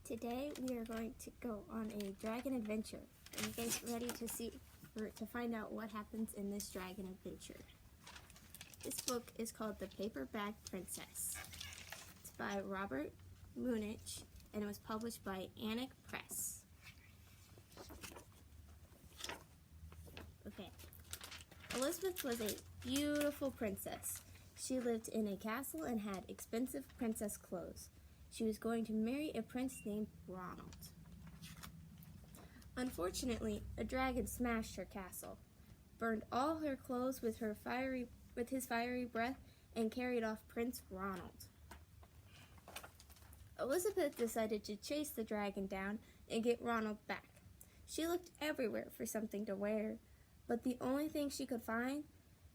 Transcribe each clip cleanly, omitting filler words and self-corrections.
Today we are going to go on a dragon adventure. Are you guys ready to find out what happens in this dragon adventure? This book is called The Paper Bag Princess. It's by Robert Munsch and it was published by Munsch Press. Okay. Elizabeth was a beautiful princess. She lived in a castle and had expensive princess clothes. She was going to marry a prince named Ronald. Unfortunately, a dragon smashed her castle, burned all her clothes with his fiery breath, and carried off Prince Ronald. Elizabeth decided to chase the dragon down and get Ronald back. She looked everywhere for something to wear, but the only thing she could find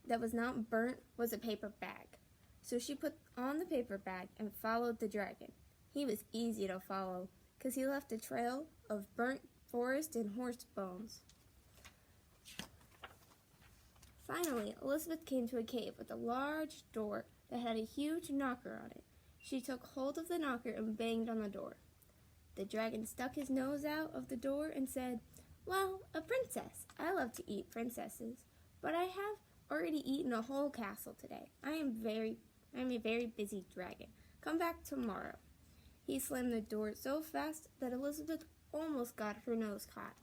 that was not burnt was a paper bag. So she put on the paper bag and followed the dragon. He was easy to follow because he left a trail of burnt forest and horse bones. Finally, Elizabeth came to a cave with a large door that had a huge knocker on it. She took hold of the knocker and banged on the door. The dragon stuck his nose out of the door and said, "Well, a princess. I love to eat princesses, but I have already eaten a whole castle today. I'm a very busy dragon. Come back tomorrow." He slammed the door so fast that Elizabeth almost got her nose caught.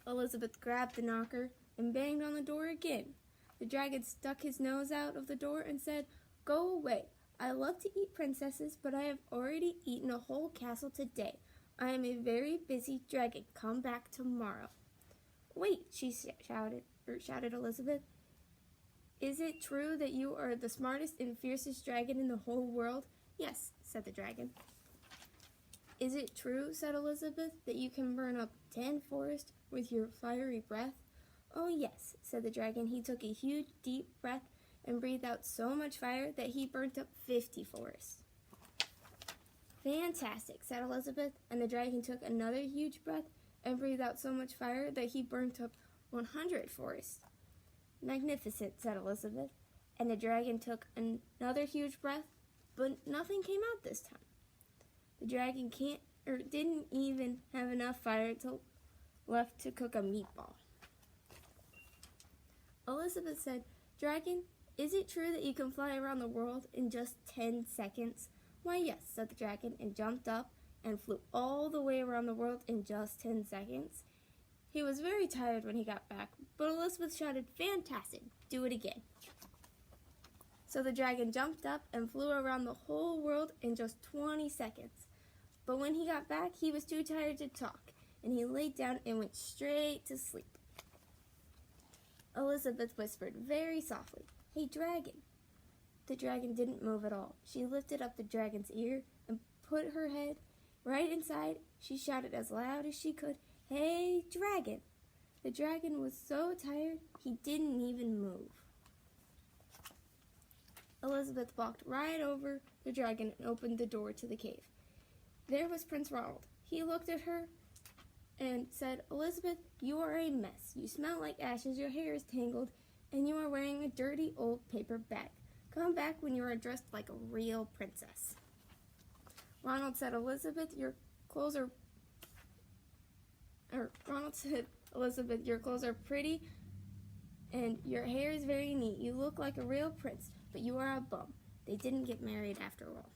Elizabeth grabbed the knocker and banged on the door again. The dragon stuck his nose out of the door and said, "Go away. I love to eat princesses, but I have already eaten a whole castle today. I am a very busy dragon. Come back tomorrow." "Wait," shouted Elizabeth. "Is it true that you are the smartest and fiercest dragon in the whole world?" "Yes," said the dragon. "Is it true," said Elizabeth, "that you can burn up 10 forests with your fiery breath?" "Oh, yes," said the dragon. He took a huge, deep breath and breathed out so much fire that he burnt up 50 forests. "Fantastic," said Elizabeth, and the dragon took another huge breath and breathed out so much fire that he burnt up 100 forests. "Magnificent," said Elizabeth, and the dragon took another huge breath, but nothing came out this time. The dragon didn't even have enough fire left to cook a meatball. Elizabeth said, "Dragon, is it true that you can fly around the world in just 10 seconds? "Why, yes," said the dragon, and jumped up and flew all the way around the world in just 10 seconds. He was very tired when he got back, but Elizabeth shouted, "Fantastic, do it again." So the dragon jumped up and flew around the whole world in just 20 seconds. But when he got back, he was too tired to talk, and he laid down and went straight to sleep. Elizabeth whispered very softly, "Hey, dragon." The dragon didn't move at all. She lifted up the dragon's ear and put her head right inside. She shouted as loud as she could, "Hey, dragon." The dragon was so tired, he didn't even move. Elizabeth walked right over the dragon and opened the door to the cave. There was Prince Ronald. He looked at her and said, "Elizabeth, you are a mess. You smell like ashes, your hair is tangled, and you are wearing a dirty old paper bag. Come back when you are dressed like a real princess." Ronald said, Elizabeth, your clothes are pretty and your hair is very neat. You look like a real prince, but you are a bum." They didn't get married after all.